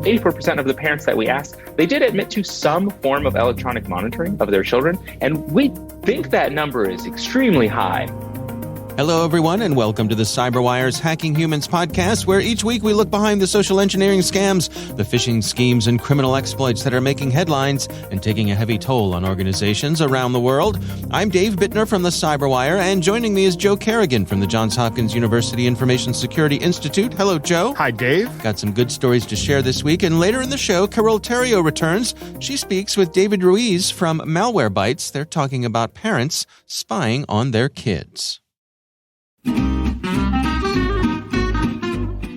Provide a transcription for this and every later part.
84% of the parents that we asked, they did admit to some form of electronic monitoring of their children, and we think that number is extremely high. Hello, everyone, and welcome to the CyberWire's Hacking Humans podcast, where each week we look behind the social engineering scams, the phishing schemes, and criminal exploits that are making headlines and taking a heavy toll on organizations around the world. I'm Dave Bittner from the CyberWire, and joining me is Joe Kerrigan from the Johns Hopkins University Information Security Institute. Hello, Joe. Hi, Dave. Got some good stories to share this week, and later in the show, Carol Terrio returns. She speaks with David Ruiz from Malwarebytes. They're talking about parents spying on their kids.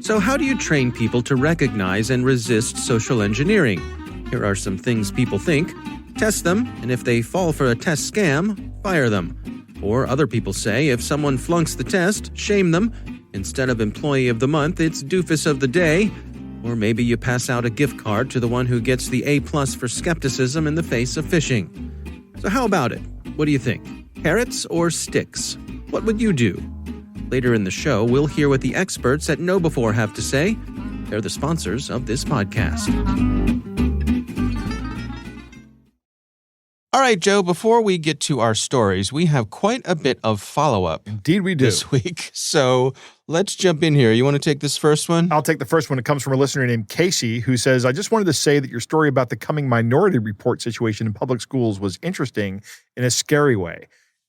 So how do you train people to recognize and resist social engineering? Here are some things people think. Test them, and if they fall for a test scam, fire them. Or other people say, if someone flunks the test, shame them. Instead of employee of the month, it's doofus of the day. Or maybe you pass out a gift card to the one who gets the A+ for skepticism in the face of phishing. So how about it? What do you think? Carrots or sticks? What would you do? Later in the show, we'll hear what the experts at KnowBe4 have to say. They're the sponsors of this podcast. All right, Joe, before we get to our stories, we have quite a bit of follow-up. Indeed we do. This week. So let's jump in here. You want to take this first one? I'll take the first one. It comes from a listener named Casey, who says, I just wanted to say that your story about the coming minority report situation in public schools was interesting in a scary way.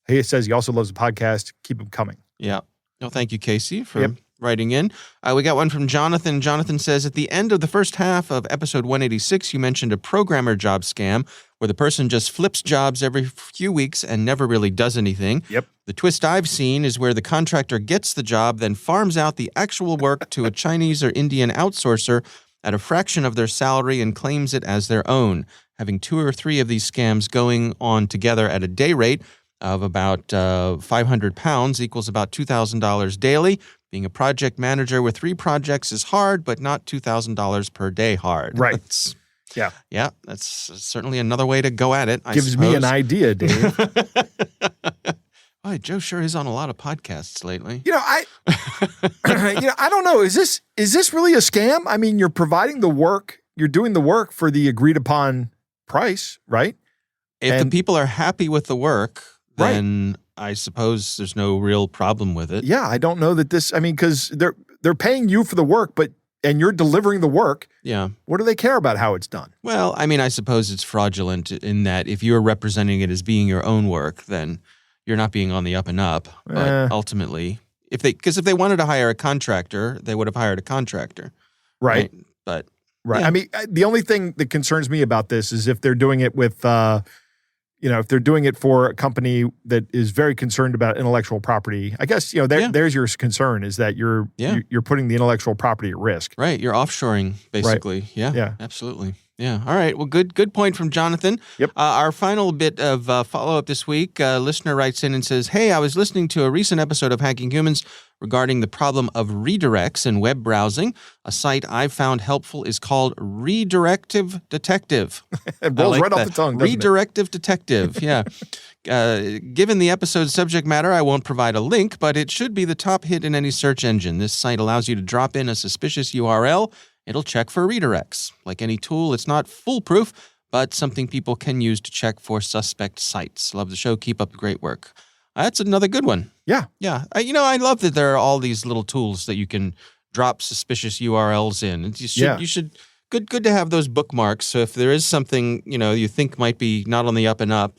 He says he also loves the podcast. Keep them coming. Yeah. No, thank you, Casey, for writing in. We got one from Jonathan. Jonathan says, at the end of the first half of episode 186, you mentioned a programmer job scam where the person just flips jobs every few weeks and never really does anything. Yep. The twist I've seen is where the contractor gets the job, then farms out the actual work to a Chinese or Indian outsourcer at a fraction of their salary and claims it as their own. Having 2 or 3 of these scams going on together at a day rate of about £500 equals about $2,000 daily. Being a project manager with 3 projects is hard, but not $2,000 per day hard. Right. Yeah, that's certainly another way to go at it, I Gives suppose. me an idea, Dave. Boy, Joe sure is on a lot of podcasts lately. I don't know. Is this really a scam? I mean, you're providing the work, you're doing the work for the agreed upon price, right? If the people are happy with the work, then I suppose there's no real problem with it. Yeah, I don't know that because they're paying you for the work, and you're delivering the work. Yeah. What do they care about how it's done? Well, I mean, I suppose it's fraudulent in that if you're representing it as being your own work, then you're not being on the up and up. But ultimately, if they wanted to hire a contractor, they would have hired a contractor. Right. But yeah. I mean, the only thing that concerns me about this is if they're doing it with if they're doing it for a company that is very concerned about intellectual property, I guess, there's your concern is that you're putting the intellectual property at risk. Right. You're offshoring, basically. Right. Yeah, absolutely. Yeah. All right. Well, good point from Jonathan. Yep. Our final bit of follow-up this week, a listener writes in and says, hey, I was listening to a recent episode of Hacking Humans regarding the problem of redirects in web browsing. A site I've found helpful is called Redirective Detective. It rolls right off the tongue, doesn't it? Redirective Detective, yeah. Given the episode's subject matter, I won't provide a link, but it should be the top hit in any search engine. This site allows you to drop in a suspicious URL. It'll check for redirects. Like any tool, it's not foolproof, but something people can use to check for suspect sites. Love the show. Keep up the great work. That's another good one. Yeah. Yeah. I love that there are all these little tools that you can drop suspicious URLs in. You should good to have those bookmarks. So if there is something, you think might be not on the up and up,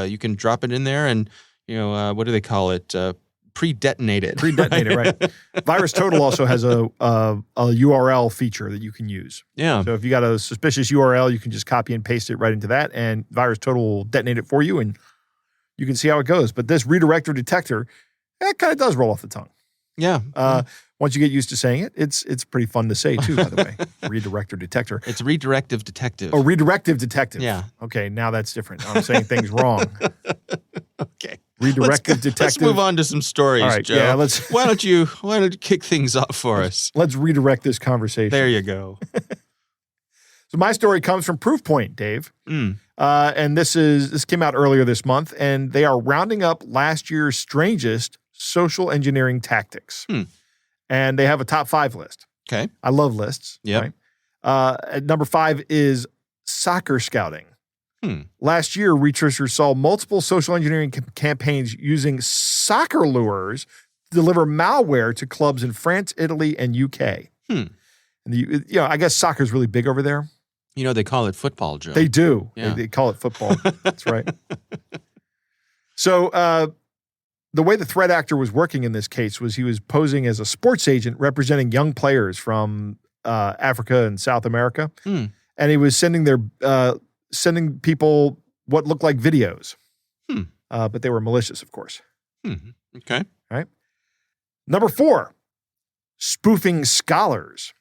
you can drop it in there and, what do they call it? Pre-detonate it. Pre-detonate it, right. VirusTotal also has a URL feature that you can use. Yeah. So if you got a suspicious URL, you can just copy and paste it right into that, and VirusTotal will detonate it for you, and you can see how it goes. But this redirector detector, that kind of does roll off the tongue. Yeah. Once you get used to saying it, it's pretty fun to say too, by the way. Redirector detector. It's redirective detective. Oh, redirective detective. Yeah. Okay, now that's different. I'm saying things wrong. Okay. Redirective detective. Let's move on to some stories, all right, Joe. Yeah, why don't you kick things off for us? Let's redirect this conversation. There you go. So my story comes from Proofpoint, Dave. And this came out earlier this month, and they are rounding up last year's strangest social engineering tactics. And they have a top 5 list. Okay. I love lists. Yeah. Right? At number 5 is soccer scouting. Last year, researchers saw multiple social engineering campaigns using soccer lures to deliver malware to clubs in France, Italy, and UK. And I guess soccer is really big over there. They call it football, Joe. They do. Yeah. They call it football. That's right. So the way the threat actor was working in this case was he was posing as a sports agent representing young players from Africa and South America. And he was sending people what looked like videos. But they were malicious, of course. Okay. All right. Number 4, spoofing scholars.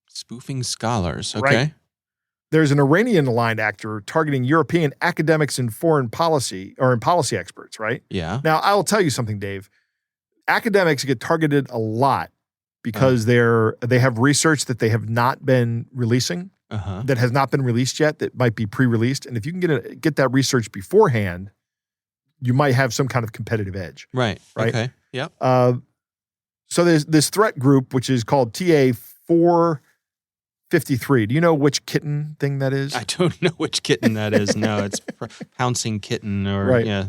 Spoofing scholars. Okay. Right. There's an Iranian-aligned actor targeting European academics in foreign policy or in policy experts, right? Yeah. Now, I'll tell you something, Dave. Academics get targeted a lot because they have research that they have not been releasing, that has not been released yet, that might be pre-released. And if you can get that research beforehand, you might have some kind of competitive edge. Right. Okay. Yep. So there's this threat group, which is called TA453. Do you know which kitten thing that is? I don't know which kitten that is. No, it's pouncing kitten or right. Yeah.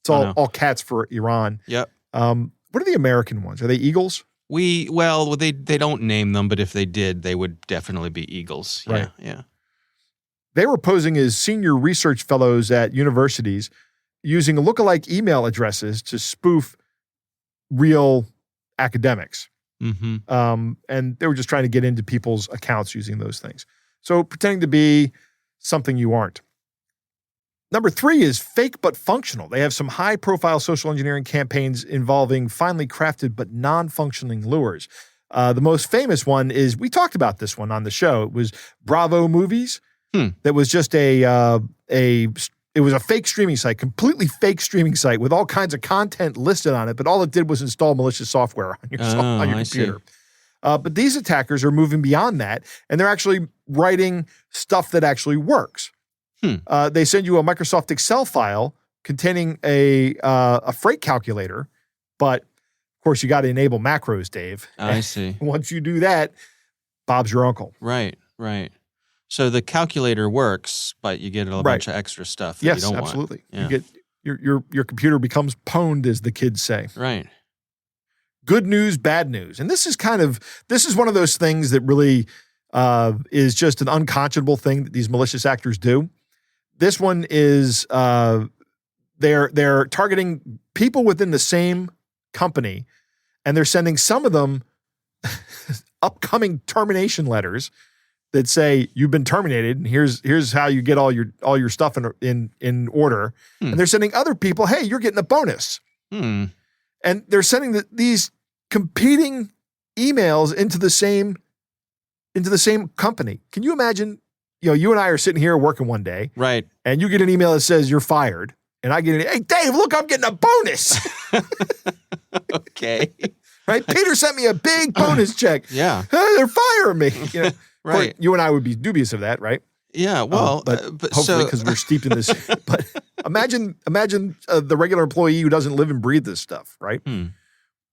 It's all cats for Iran. Yep. What are the American ones? Are they eagles? They don't name them, but if they did, they would definitely be eagles. Yeah. Right. Yeah. They were posing as senior research fellows at universities using lookalike email addresses to spoof real academics. And they were just trying to get into people's accounts using those things. So pretending to be something you aren't. Number 3 is fake but functional. They have some high-profile social engineering campaigns involving finely crafted but non-functioning lures. The most famous one is, we talked about this one on the show. It was Bravo Movies. That was just it was a fake streaming site, completely fake streaming site with all kinds of content listed on it, but all it did was install malicious software on your computer. But these attackers are moving beyond that, and they're actually writing stuff that actually works. They send you a Microsoft Excel file containing a freight calculator, but of course you got to enable macros, Dave. I see. Once you do that, Bob's your uncle. Right. So the calculator works, but you get a bunch of extra stuff that you don't want. Absolutely. Yeah. You get your computer becomes pwned, as the kids say. Right. Good news, bad news. And this is one of those things that really is just an unconscionable thing that these malicious actors do. This one is they're targeting people within the same company, and they're sending some of them upcoming termination letters that say you've been terminated, and here's how you get all your stuff in order. And they're sending other people, hey, you're getting a bonus. And they're sending these competing emails into the same company. Can you imagine? You and I are sitting here working one day, right? And you get an email that says you're fired, and I get hey, Dave, look, I'm getting a bonus. Okay. Right? Peter sent me a big bonus check. Yeah. Hey, they're firing me. Right. You and I would be dubious of that, right? Yeah. Well, but hopefully, because we're steeped in this. But imagine the regular employee who doesn't live and breathe this stuff, right?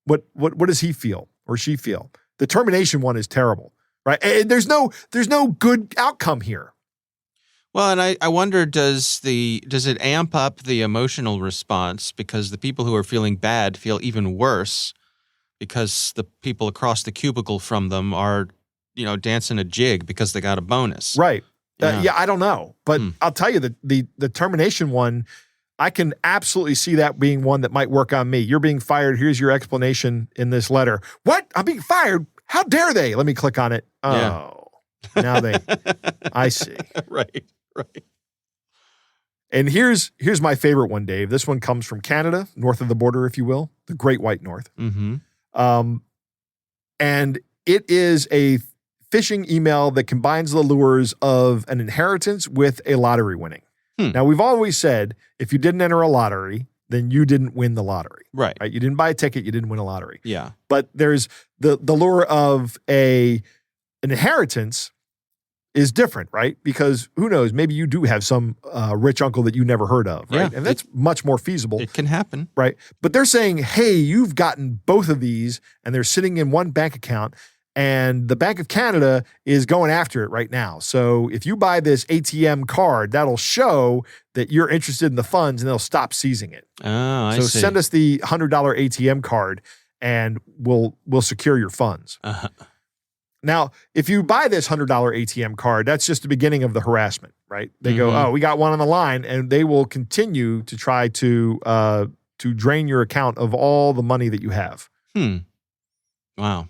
What does he feel or she feel? The termination one is terrible, right? And there's no good outcome here. Well, and I wonder, does it amp up the emotional response because the people who are feeling bad feel even worse because the people across the cubicle from them are dancing a jig because they got a bonus. Right. I don't know. But I'll tell you that the termination one, I can absolutely see that being one that might work on me. You're being fired. Here's your explanation in this letter. What? I'm being fired? How dare they? Let me click on it. Oh, now I see. Right. And here's my favorite one, Dave. This one comes from Canada, north of the border, if you will, the Great White North. And it is a phishing email that combines the lures of an inheritance with a lottery winning. Now, we've always said if you didn't enter a lottery, then you didn't win the lottery. Right. You didn't buy a ticket, you didn't win a lottery. Yeah. But there's the lure of an inheritance is different, right? Because who knows, maybe you do have some rich uncle that you never heard of, right? Yeah, and that's much more feasible. It can happen. Right. But they're saying, hey, you've gotten both of these and they're sitting in one bank account And the Bank of Canada is going after it right now. So if you buy this ATM card, that'll show that you're interested in the funds, and they'll stop seizing it. Oh, I so see. send us the $100 ATM card, and we'll secure your funds. Uh-huh. Now, if you buy this $100 ATM card, that's just the beginning of the harassment, right? They go, oh, we got one on the line, and they will continue to try to drain your account of all the money that you have. Wow.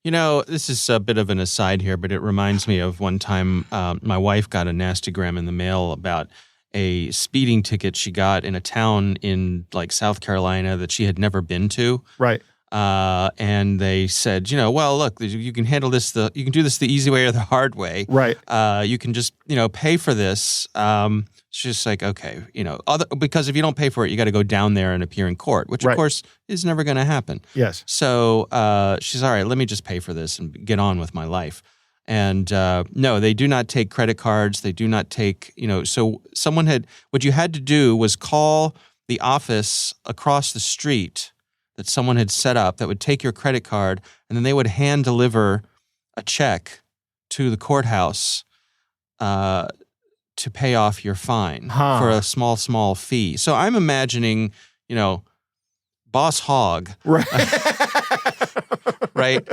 This is a bit of an aside here, but it reminds me of one time my wife got a nastygram in the mail about a speeding ticket she got in a town in like South Carolina that she had never been to. Right. And they said, well, look, you can handle this. You can do this the easy way or the hard way. Right. You can just, pay for this. She's just like, okay, because if you don't pay for it, you got to go down there and appear in court, which of course is never going to happen. Yes. So she's all right. Let me just pay for this and get on with my life. And no, they do not take credit cards. They do not take, so what you had to do was call the office across the street that someone had set up that would take your credit card, and then they would hand deliver a check to the courthouse to pay off your fine for a small fee. So I'm imagining, Boss Hogg, right? Right?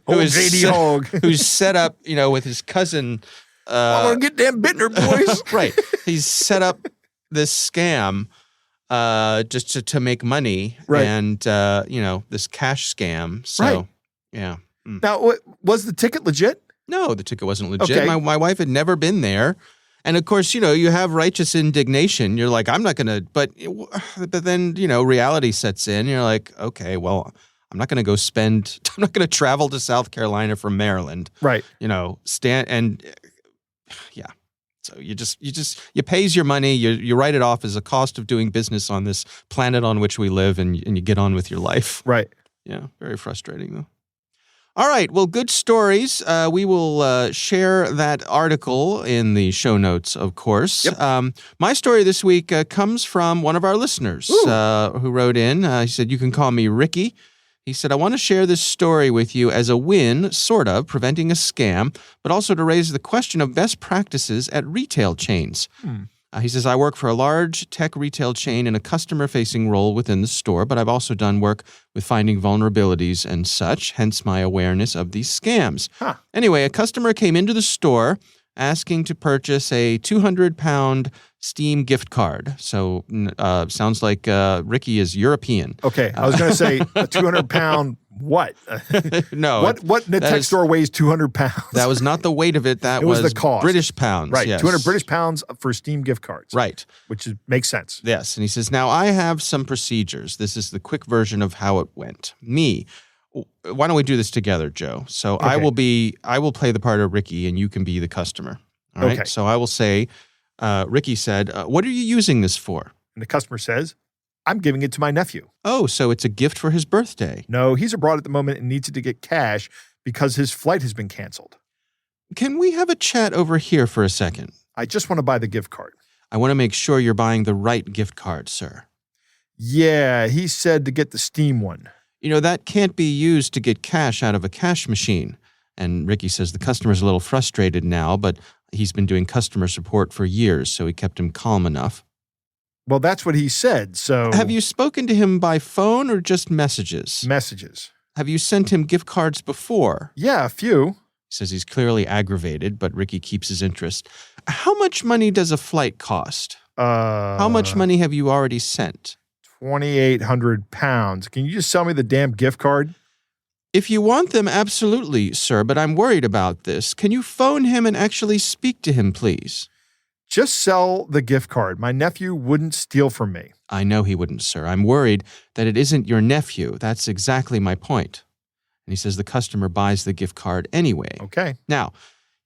Old JD Hogg, who's set up, with his cousin. I want to get them Bittner boys. Right. He's set up this scam just to make money, right. And this cash scam. So, right. Yeah. Now, was the ticket legit? No, the ticket wasn't legit. Okay. My wife had never been there. And of course, you have righteous indignation. You're like, I'm not going to, but then, reality sets in. You're like, okay, well, I'm not going to travel to South Carolina from Maryland. Right. So you pays your money, you write it off as a cost of doing business on this planet on which we live, and you get on with your life. Right. Yeah, very frustrating though. All right, well, good stories. We will share that article in the show notes, of course. Yep. My story this week comes from one of our listeners who wrote in. He said, you can call me Ricky. He said, I want to share this story with you as a win, sort of, preventing a scam, but also to raise the question of best practices at retail chains. He says, I work for a large tech retail chain in a customer-facing role within the store, but I've also done work with finding vulnerabilities and such, hence my awareness of these scams. Anyway, a customer came into the store asking to purchase a 200-pound Steam gift card. So sounds like Ricky is European. Okay, I was going to say a 200-pound what? No. What in the tech store weighs 200 pounds? That was not the weight of it. That was the cost. British pounds. Right, yes. 200 British pounds for Steam gift cards. Right. Which makes sense. Yes, and he says, now I have some procedures. This is the quick version of how it went. Why don't we do this together, Joe? So Okay. I will play the part of Ricky, and you can be the customer. All right. Okay. So I will say, Ricky said, what are you using this for? And the customer says, I'm giving it to my nephew. Oh, so it's a gift for his birthday. No, he's abroad at the moment and needs to get cash because his flight has been canceled. Can we have a chat over here for a second? I just want to buy the gift card. I want to make sure you're buying the right gift card, sir. Yeah, he said to get the Steam one. That can't be used to get cash out of a cash machine. And Ricky says the customer's a little frustrated now, but he's been doing customer support for years, so he kept him calm enough. Well, that's what he said, so... Have you spoken to him by phone or just messages? Messages. Have you sent him gift cards before? Yeah, a few. He says he's clearly aggravated, but Ricky keeps his interest. How much money does a flight cost? How much money have you already sent? 2,800 pounds. Can you just sell me the damn gift card? If you want them, absolutely, sir, but I'm worried about this. Can you phone him and actually speak to him, please? Just sell the gift card. My nephew wouldn't steal from me. I know he wouldn't, sir. I'm worried that it isn't your nephew. That's exactly my point. And he says the customer buys the gift card anyway. Okay. Now,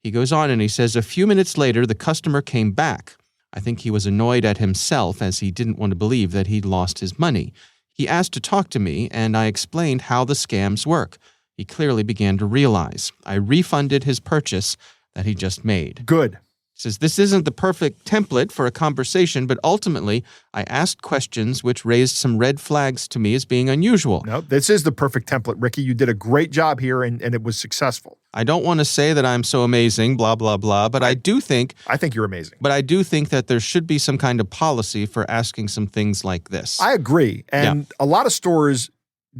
he goes on and he says a few minutes later, the customer came back. I think he was annoyed at himself as he didn't want to believe that he'd lost his money. He asked to talk to me, and I explained how the scams work. He clearly began to realize. I refunded his purchase that he just made. Good. says, this isn't the perfect template for a conversation, but ultimately I asked questions which raised some red flags to me as being unusual. No, this is the perfect template, Ricky. You did a great job here, and it was successful. I don't want to say that I'm so amazing, blah, blah, blah, but I think you're amazing. But I do think that there should be some kind of policy for asking some things like this. I agree. And a lot of stores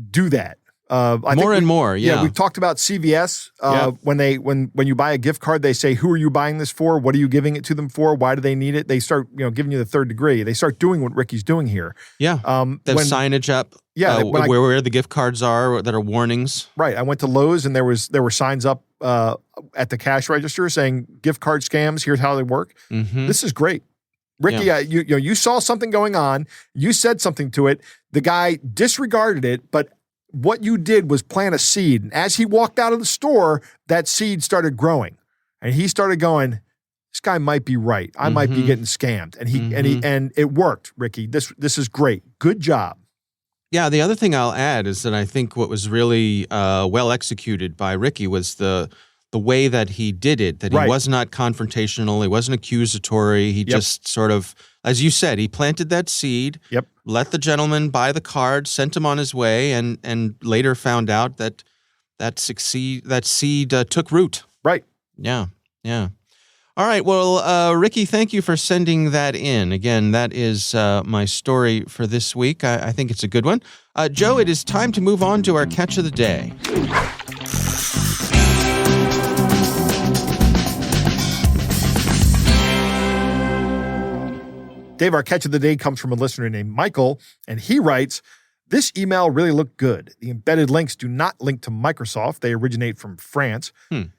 do that. More and more. We've talked about CVS. When you buy a gift card, they say, who are you buying this for? What are you giving it to them for? Why do they need it? They start, giving you the third degree. They start doing what Ricky's doing here. Yeah. They have signage up. Yeah. Where the gift cards are that are warnings. Right. I went to Lowe's and there were signs up at the cash register saying gift card scams. Here's how they work. Mm-hmm. This is great. Ricky, you saw something going on. You said something to it. The guy disregarded it, but what you did was plant a seed. And as he walked out of the store, that seed started growing. And he started going, this guy might be right. I might be getting scammed. And and it worked, Ricky. This is great. Good job. Yeah, the other thing I'll add is that I think what was really well executed by Ricky was the way that he did it, that he was not confrontational, he wasn't accusatory, he just sort of, as you said, he planted that seed, let the gentleman buy the card, sent him on his way, and later found out that seed took root. Right. Yeah. All right, well, Ricky, thank you for sending that in. Again, that is my story for this week. I think it's a good one. Joe, it is time to move on to our catch of the day. Dave, our catch of the day comes from a listener named Michael, and he writes, this email really looked good. The embedded links do not link to Microsoft. They originate from France. The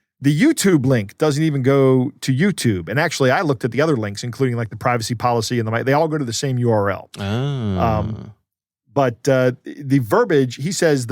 YouTube link doesn't even go to YouTube. And actually, I looked at the other links, including like the privacy policy, and they all go to the same URL. But the verbiage, he says,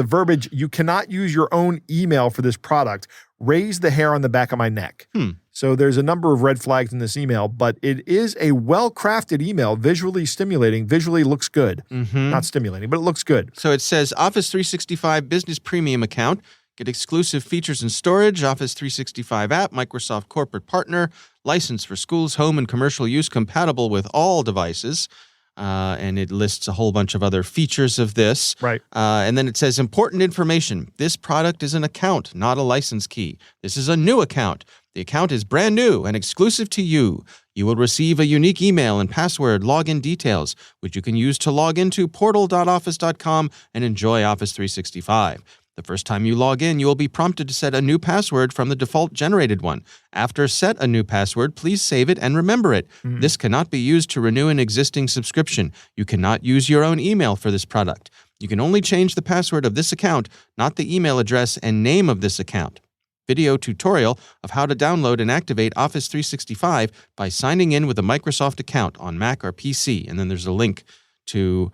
you cannot use your own email for this product, raised the hair on the back of my neck. So there's a number of red flags in this email, but it is a well-crafted email, visually stimulating, visually looks good. Not stimulating, but it looks good. So it says Office 365 Business Premium account, get exclusive features and storage, Office 365 app, Microsoft corporate partner, license for schools, home, and commercial use, compatible with all devices. And it lists a whole bunch of other features of this. Right. And then it says important information. This product is an account, not a license key. This is a new account. The account is brand new and exclusive to you. You will receive a unique email and password login details, which you can use to log into portal.office.com and enjoy Office 365. The first time you log in, you will be prompted to set a new password from the default generated one. After set a new password, please save it and remember it. This cannot be used to renew an existing subscription. You cannot use your own email for this product. You can only change the password of this account, not the email address and name of this account. Video tutorial of how to download and activate Office 365 by signing in with a Microsoft account on Mac or PC. And then there's a link to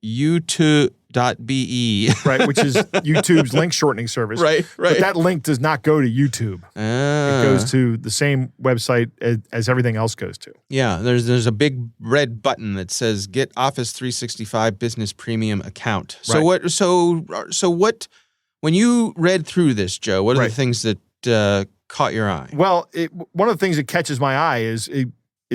YouTube.be. Right, which is YouTube's link shortening service. Right. But that link does not go to YouTube. It goes to the same website as everything else goes to. Yeah, there's a big red button that says Get Office 365 Business Premium Account. So what? When you read through this, Joe, what are the things that caught your eye? Well, one of the things that catches my eye is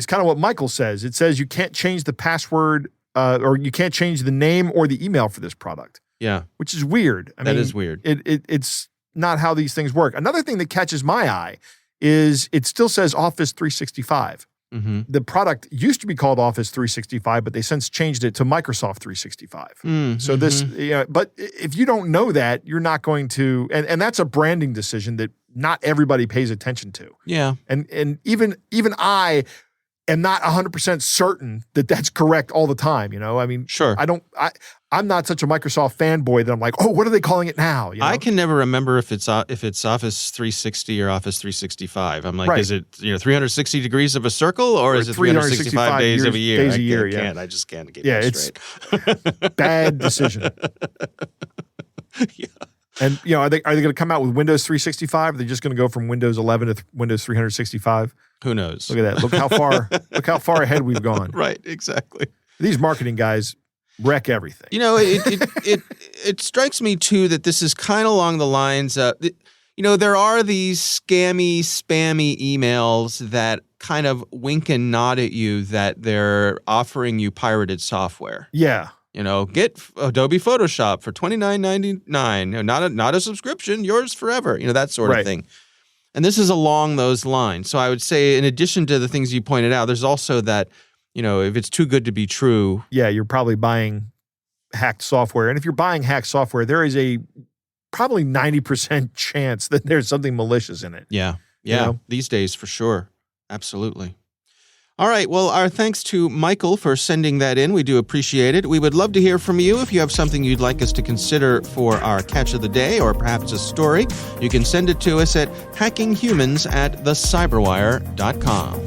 kind of what Michael says. It says you can't change the password or you can't change the name or the email for this product. Yeah. Which is weird. I mean, is weird. It's not how these things work. Another thing that catches my eye is it still says Office 365. The product used to be called Office 365, but they since changed it to Microsoft 365. So this, but if you don't know that, you're not going to, and that's a branding decision that not everybody pays attention to. Yeah. And even I am not 100% certain that that's correct all the time. I mean, sure. I'm not such a Microsoft fanboy that I'm like, oh, what are they calling it now? I can never remember if it's Office 360 or Office 365. I'm like, is it 360 degrees of a circle or is it 365 days of a year? I just can't get it straight. Bad decision. Yeah. And are they going to come out with Windows 365? Are they just going to go from Windows 11 to Windows 365? Who knows? Look at that. Look how far ahead we've gone. Right, exactly. These marketing guys wreck everything. It strikes me too that this is kind of along the lines of, There are these scammy, spammy emails that kind of wink and nod at you that they're offering you pirated software. Yeah. Get Adobe Photoshop for $29.99. Not a subscription, yours forever. That sort of thing. And this is along those lines. So I would say, in addition to the things you pointed out, there's also that, if it's too good to be true. Yeah, you're probably buying hacked software. And if you're buying hacked software, there is a probably 90% chance that there's something malicious in it. Yeah. These days, for sure. Absolutely. All right. Well, our thanks to Michael for sending that in. We do appreciate it. We would love to hear from you. If you have something you'd like us to consider for our catch of the day, or perhaps a story, you can send it to us at hackinghumans@thecyberwire.com.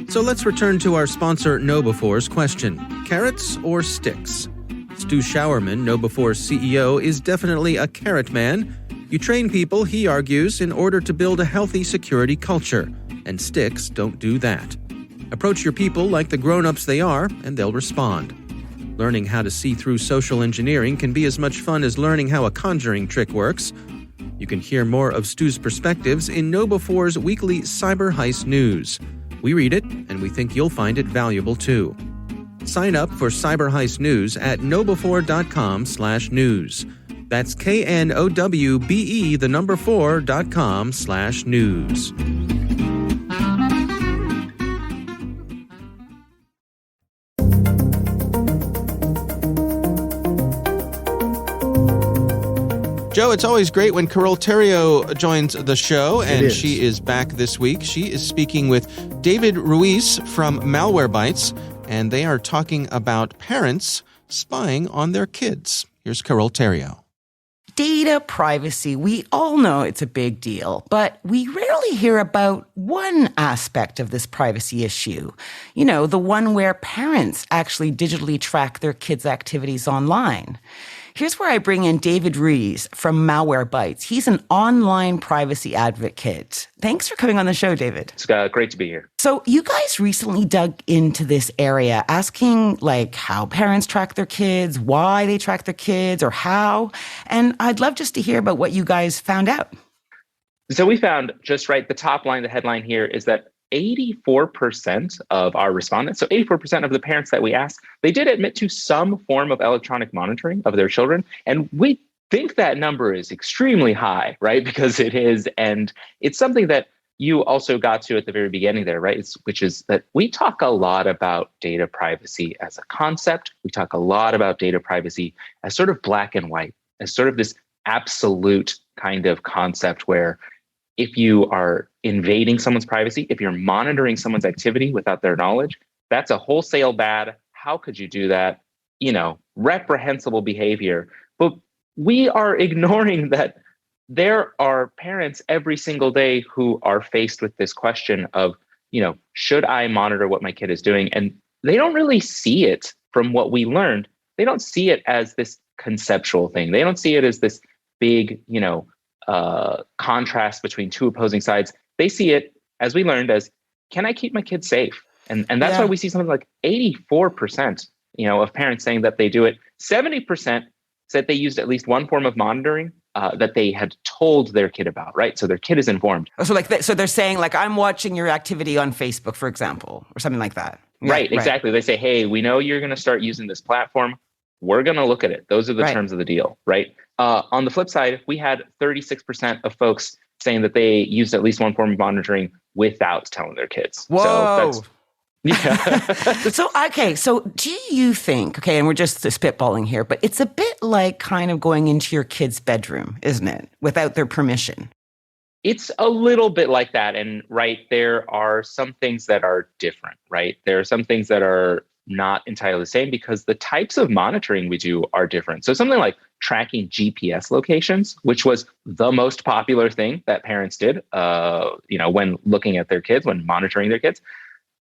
So let's return to our sponsor, KnowBefore's question. Carrots or sticks? Stu Showerman, KnowBefore's CEO, is definitely a carrot man. You train people, he argues, in order to build a healthy security culture, and sticks don't do that. Approach your people like the grown-ups they are, and they'll respond. Learning how to see through social engineering can be as much fun as learning how a conjuring trick works. You can hear more of Stu's perspectives in KnowBefore's weekly Cyber Heist News. We read it, and we think you'll find it valuable too. Sign up for Cyber Heist News at knowbefore.com/news. That's KNOWBE4.com/news. Joe, it's always great when Carol Theriault joins the show, and she is back this week. She is speaking with David Ruiz from Malwarebytes, and they are talking about parents spying on their kids. Here's Carol Theriault. Data privacy, we all know it's a big deal, but we rarely hear about one aspect of this privacy issue. The one where parents actually digitally track their kids' activities online. Here's where I bring in David Ruiz from Malwarebytes. He's an online privacy advocate. Thanks for coming on the show, David. It's great to be here. So you guys recently dug into this area, asking how parents track their kids, why they track their kids, or how. And I'd love just to hear about what you guys found out. So we found the top line, the headline here is that 84% of our respondents, so 84% of the parents that we asked, they did admit to some form of electronic monitoring of their children. And we think that number is extremely high, right? Because it is. And it's something that you also got to at the very beginning there, right? Which is that we talk a lot about data privacy as a concept. We talk a lot about data privacy as sort of black and white, as sort of this absolute kind of concept where if you are invading someone's privacy, if you're monitoring someone's activity without their knowledge, that's a wholesale bad. How could you do that? Reprehensible behavior. But we are ignoring that there are parents every single day who are faced with this question of, should I monitor what my kid is doing? And they don't really see it from what we learned. They don't see it as this conceptual thing. They don't see it as this big, contrast between two opposing sides. They see it, as we learned, as, can I keep my kids safe? And that's why we see something like 84%, of parents saying that they do it. 70% said they used at least one form of monitoring that they had told their kid about, right? So their kid is informed. So they're saying I'm watching your activity on Facebook, for example, or something like that. Yeah, right, exactly. They say, hey, we know you're going to start using this platform. We're going to look at it. Those are the terms of the deal, right? On the flip side, we had 36% of folks saying that they used at least one form of monitoring without telling their kids. Whoa. So that's, So do you think, and we're just spitballing here, but it's a bit like kind of going into your kid's bedroom, isn't it? Without their permission. It's a little bit like that. And there are some things that are different, right? There are some things that are not entirely the same because the types of monitoring we do are different. So something like tracking GPS locations, which was the most popular thing that parents did, when looking at their kids, when monitoring their kids,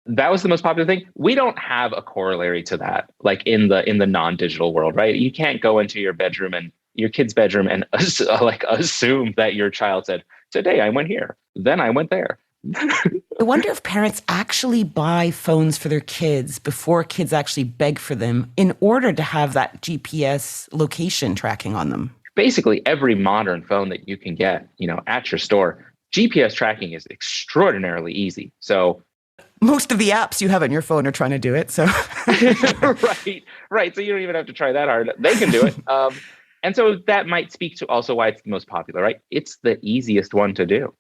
that was the most popular thing. We don't have a corollary to that, in the non-digital world, right? You can't go into your bedroom and your kid's bedroom and assume that your child said, today I went here, then I went there. I wonder if parents actually buy phones for their kids before kids actually beg for them in order to have that GPS location tracking on them. Basically, every modern phone that you can get, at your store, GPS tracking is extraordinarily easy. So most of the apps you have on your phone are trying to do it. So right. So you don't even have to try that hard. They can do it. And so that might speak to also why it's the most popular, right? It's the easiest one to do.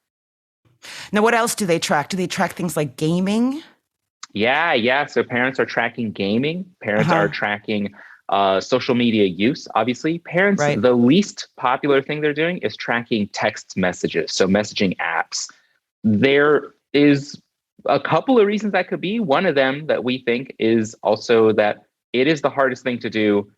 Now, what else do they track? Do they track things like gaming? Yeah. So parents are tracking gaming. Parents are tracking social media use. Obviously, parents, Right. The least popular thing they're doing is tracking text messages. So messaging apps. There is a couple of reasons that could be. One of them that we think is also that it is the hardest thing to do.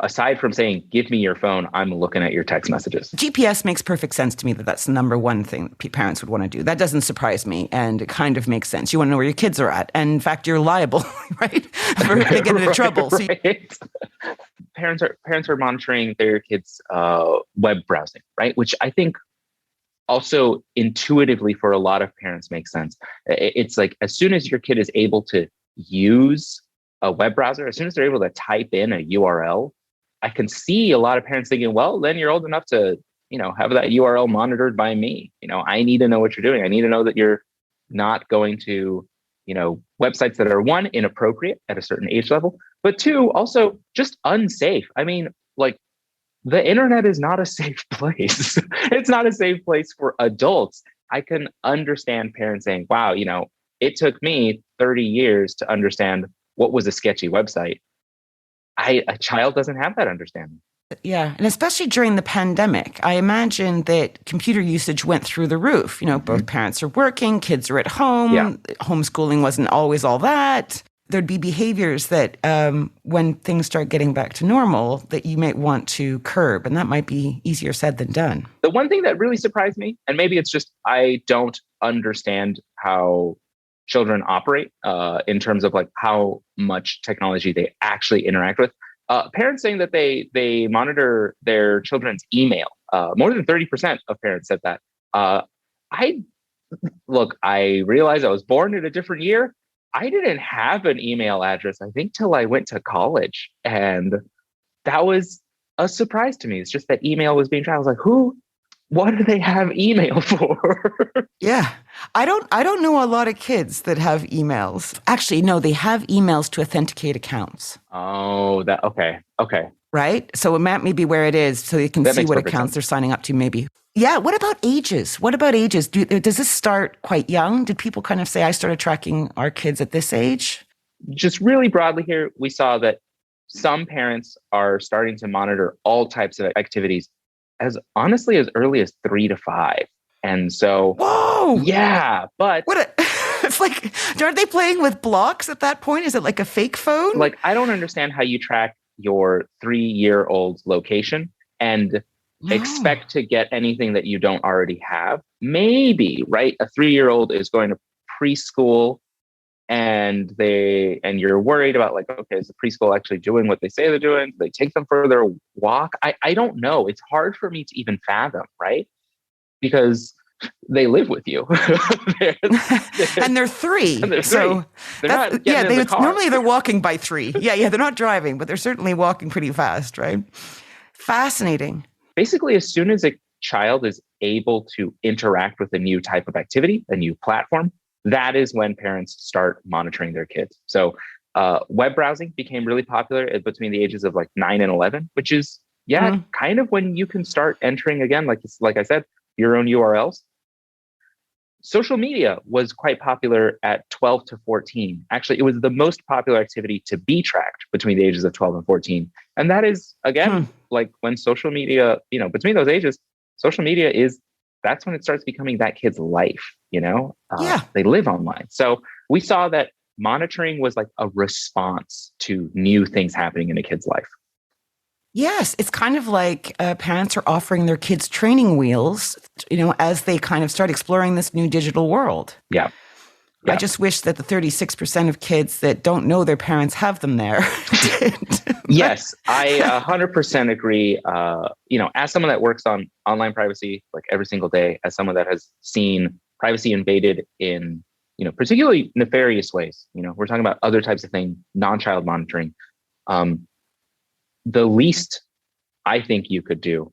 Aside from saying, give me your phone, I'm looking at your text messages. GPS makes perfect sense to me that's the number one thing that parents would want to do. That doesn't surprise me. And it kind of makes sense. You want to know where your kids are at. And in fact, you're liable, right? For they get into trouble. Right. Parents are monitoring their kids' web browsing, right? Which I think also intuitively for a lot of parents makes sense. It's like as soon as your kid is able to use a web browser, as soon as they're able to type in a URL, I can see a lot of parents thinking, well, then you're old enough to, have that URL monitored by me. I need to know what you're doing. I need to know that you're not going to, websites that are one, inappropriate at a certain age level, but two, also just unsafe. I mean, like the internet is not a safe place. It's not a safe place for adults. I can understand parents saying, wow, it took me 30 years to understand what was a sketchy website. A child doesn't have that understanding. Yeah. And especially during the pandemic, I imagine that computer usage went through the roof. Both parents are working, kids are at home. Yeah. Homeschooling wasn't always all that. There'd be behaviors that when things start getting back to normal that you might want to curb. And that might be easier said than done. The one thing that really surprised me, and maybe it's just I don't understand how children operate in terms of like how much technology they actually interact with. Parents saying that they monitor their children's email. More than 30% of parents said that. I realized I was born in a different year. I didn't have an email address, I think, till I went to college. And that was a surprise to me. It's just that email was being tracked. I was like, what do they have email for? Yeah. I don't know a lot of kids that have emails. Actually, no, they have emails to authenticate accounts. Oh, okay. Right? So it may be where it is so you can see what accounts they're signing up to maybe. Yeah. What about ages? Does this start quite young? Did people kind of say, I started tracking our kids at this age? Just really broadly here, we saw that some parents are starting to monitor all types of activities as honestly as early as 3 to 5. And so, whoa, yeah, but it's like, aren't they playing with blocks at that point? Is it like a fake phone? Like, I don't understand how you track your 3-year-old's location and expect to get anything that you don't already have. Maybe, right? A 3-year-old is going to preschool and you're worried about like, okay, is the preschool actually doing what they say they're doing? Do they take them for their walk? I don't know. It's hard for me to even fathom, right? Because they live with you. And they're 3. And they're 3. So normally they're walking by 3. Yeah, they're not driving, but they're certainly walking pretty fast, right? Fascinating. Basically, as soon as a child is able to interact with a new type of activity, a new platform, that is when parents start monitoring their kids. So web browsing became really popular between the ages of like 9 and 11, which is, kind of when you can start entering again, like I said, your own URLs. Social media was quite popular at 12 to 14. Actually, it was the most popular activity to be tracked between the ages of 12 and 14. And that is, again, like when social media, between those ages, social media that's when it starts becoming that kid's life, They live online. So we saw that monitoring was like a response to new things happening in a kid's life. Yes, it's kind of like parents are offering their kids training wheels, as they kind of start exploring this new digital world. Yeah. I just wish that the 36% of kids that don't know their parents have them there did. Yes, I 100% agree. As someone that works on online privacy like every single day, as someone that has seen privacy invaded in, particularly nefarious ways. We're talking about other types of things, non-child monitoring. The least I think you could do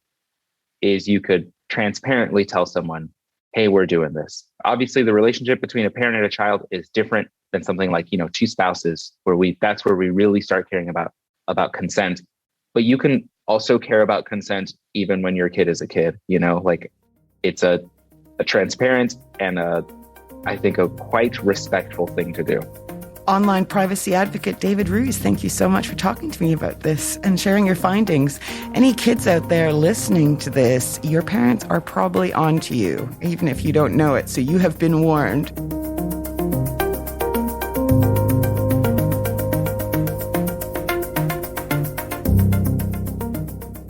is you could transparently tell someone, hey, we're doing this. Obviously, the relationship between a parent and a child is different than something like, two spouses, that's where we really start caring about consent. But you can also care about consent even when your kid is a kid, like it's a transparent and I think a quite respectful thing to do. Online privacy advocate David Ruiz, thank you so much for talking to me about this and sharing your findings. Any kids out there listening to this, your parents are probably on to you, even if you don't know it, so you have been warned.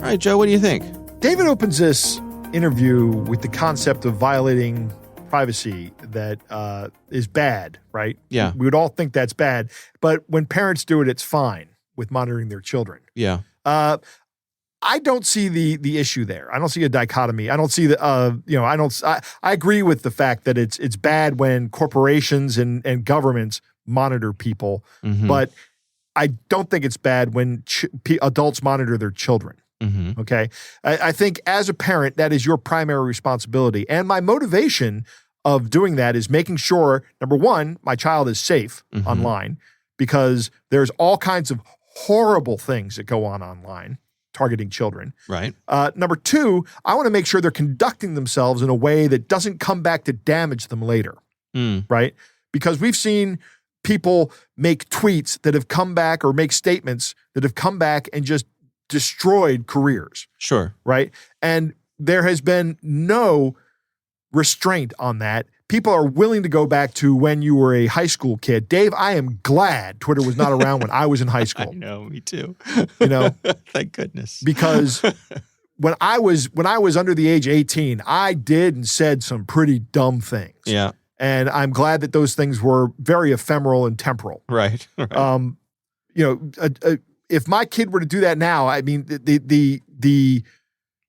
All right, Joe, what do you think? David opens this interview with the concept of violating privacy that is bad, right? Yeah. We would all think that's bad, but when parents do it, it's fine with monitoring their children. Yeah. I don't see the issue there. I don't see a dichotomy. I don't see I agree with the fact that it's bad when corporations and governments monitor people, but I don't think it's bad when adults monitor their children. Okay. I think as a parent, that is your primary responsibility. And my motivation of doing that is making sure, number one, my child is safe online, because there's all kinds of horrible things that go on online targeting children. Right. Number two, I want to make sure they're conducting themselves in a way that doesn't come back to damage them later. Right. Because we've seen people make tweets that have come back, or make statements that have come back and just destroyed careers. Sure. Right. And there has been no restraint on that. People are willing to go back to when you were a high school kid. Dave, I am glad Twitter was not around when I was in high school. I know, me too. Thank goodness. Because when I was under the age of 18, I did and said some pretty dumb things. Yeah. And I'm glad that those things were very ephemeral and temporal. Right. If my kid were to do that now, I mean,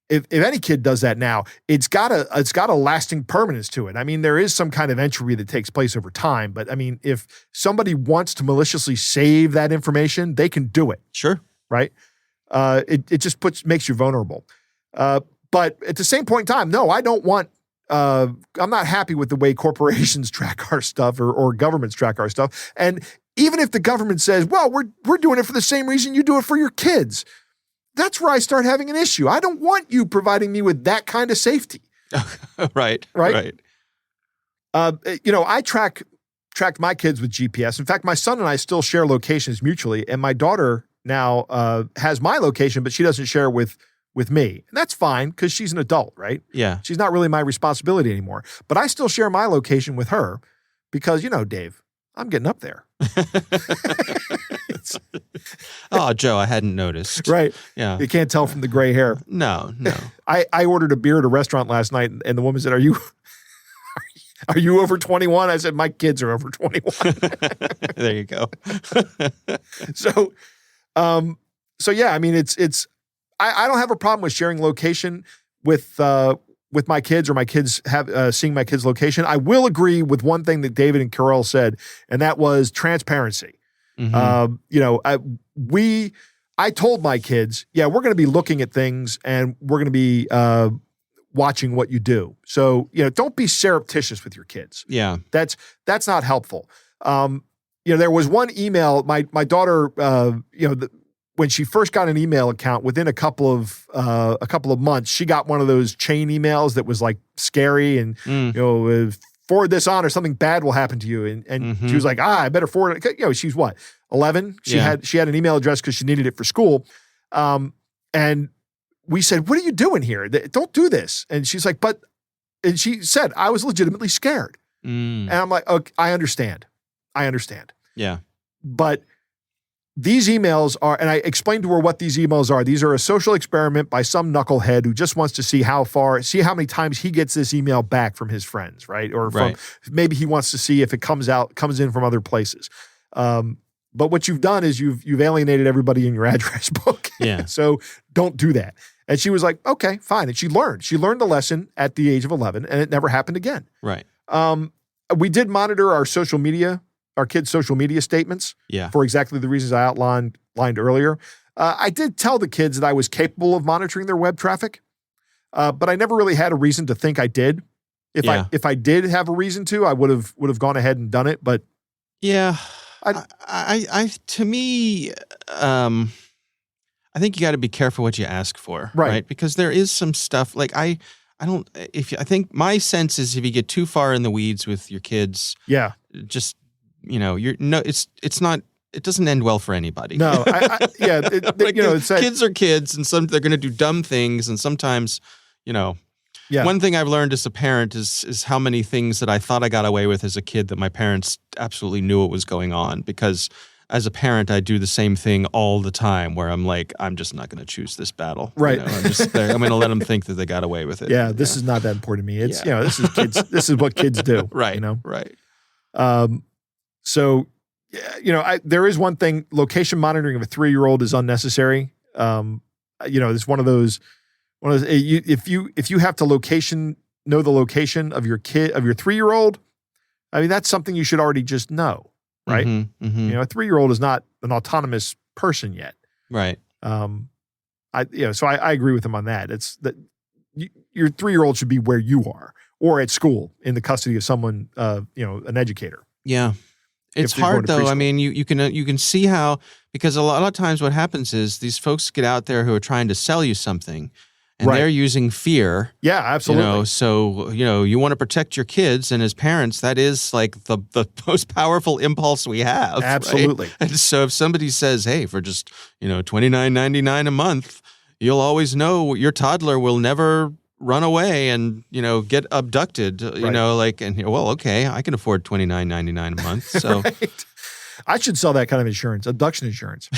if any kid does that now, it's got a lasting permanence to it. I mean, there is some kind of entropy that takes place over time, but I mean, if somebody wants to maliciously save that information, they can do it. Sure. Right. It just makes you vulnerable. But at the same point in time, no, I don't want. I'm not happy with the way corporations track our stuff or governments track our stuff. And even if the government says, well, we're doing it for the same reason you do it for your kids, that's where I start having an issue. I don't want you providing me with that kind of safety. Right. I track my kids with GPS. In fact, my son and I still share locations mutually, and my daughter now has my location, but she doesn't share with me. And that's fine because she's an adult, right? Yeah. She's not really my responsibility anymore. But I still share my location with her because, Dave, I'm getting up there. Oh, Joe, I hadn't noticed. Right. Yeah. You can't tell from the gray hair. No. I ordered a beer at a restaurant last night, and the woman said, are you over 21? I said, my kids are over 21. There you go. So yeah, I mean, I don't have a problem with sharing location with my kids, or my kids seeing my kids' location. I will agree with one thing that David and Carol said, and that was transparency. I told my kids, we're going to be looking at things and we're going to be watching what you do. So, don't be surreptitious with your kids. Yeah. That's not helpful. There was one email, my daughter, when she first got an email account, within a couple of months, she got one of those chain emails that was like scary and, forward this on or something bad will happen to you. And she was like, I better forward it. She's what, 11? She had an email address because she needed it for school. And we said, what are you doing here? Don't do this. And she's like, and she said, I was legitimately scared. And I'm like, okay, I understand. Yeah. But these emails are, and I explained to her what these emails are. These are a social experiment by some knucklehead who just wants to see how many times he gets this email back from his friends, right? Or maybe he wants to see if it comes in from other places. But what you've done is you've alienated everybody in your address book. Yeah. So don't do that. And she was like, okay, fine. And she learned the lesson at the age of 11, and it never happened again. Right. We did monitor our social media, our kids' social media statements for exactly the reasons I outlined earlier. I did tell the kids that I was capable of monitoring their web traffic, but I never really had a reason to think I did. If I did have a reason to, I would have gone ahead and done it. But to me, I think you got to be careful what you ask for, right? Because there is some stuff like I think my sense is if you get too far in the weeds with your kids, just it doesn't end well for anybody. No, kids are kids, and they're going to do dumb things, and sometimes, one thing I've learned as a parent is how many things that I thought I got away with as a kid that my parents absolutely knew what was going on. Because as a parent, I do the same thing all the time, where I'm like, I'm just not going to choose this battle. Right. I'm going to let them think that they got away with it. Yeah, this is not that important to me. It's this is kids. This is what kids do. Right. Right. So, there is one thing: location monitoring of a 3-year-old is unnecessary. It's one of those. If you have to know the location of your 3-year-old, I mean, that's something you should already just know. Right. Mm-hmm. A 3-year-old is not an autonomous person yet. Right. So I agree with him on that. It's that your 3-year-old should be where you are or at school in the custody of someone, an educator. Yeah. It's hard though. I mean, you can see how, because a lot of times what happens is these folks get out there who are trying to sell you something. And they're using fear. Yeah, absolutely. So, you want to protect your kids. And as parents, that is like the most powerful impulse we have. Absolutely. Right? And so if somebody says, hey, for just, $29.99 a month, you'll always know your toddler will never run away and, get abducted, okay, I can afford $29.99 a month. So right. I should sell that kind of insurance, abduction insurance.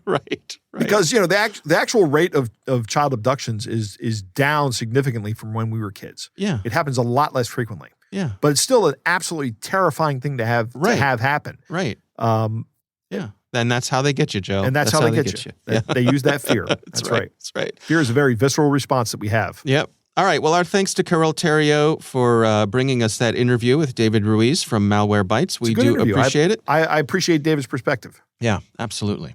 Right. Because, the actual rate of child abductions is down significantly from when we were kids. Yeah. It happens a lot less frequently. Yeah. But it's still an absolutely terrifying thing to have happen. Right. Yeah. And that's how they get you, Joe. And that's how they get you. They use that fear. That's right. That's right. Fear is a very visceral response that we have. Yep. All right. Well, our thanks to Carol Theriault for bringing us that interview with David Ruiz from Malwarebytes. We do appreciate it. I appreciate David's perspective. Yeah, absolutely.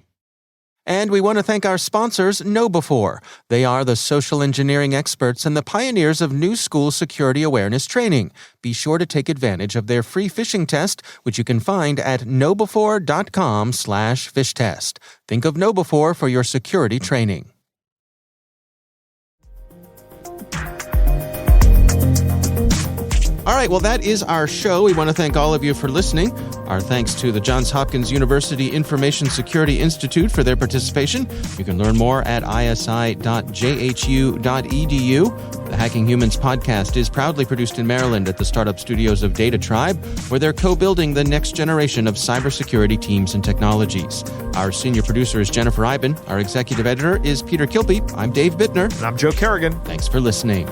And we want to thank our sponsors, KnowBe4. They are the social engineering experts and the pioneers of new school security awareness training. Be sure to take advantage of their free phishing test, which you can find at knowbe4.com/fishtest. Think of KnowBe4 for your security training. All right, well, that is our show. We want to thank all of you for listening. Our thanks to the Johns Hopkins University Information Security Institute for their participation. You can learn more at isi.jhu.edu. The Hacking Humans podcast is proudly produced in Maryland at the startup studios of Data Tribe, where they're co-building the next generation of cybersecurity teams and technologies. Our senior producer is Jennifer Iben. Our executive editor is Peter Kilpe. I'm Dave Bittner. And I'm Joe Kerrigan. Thanks for listening.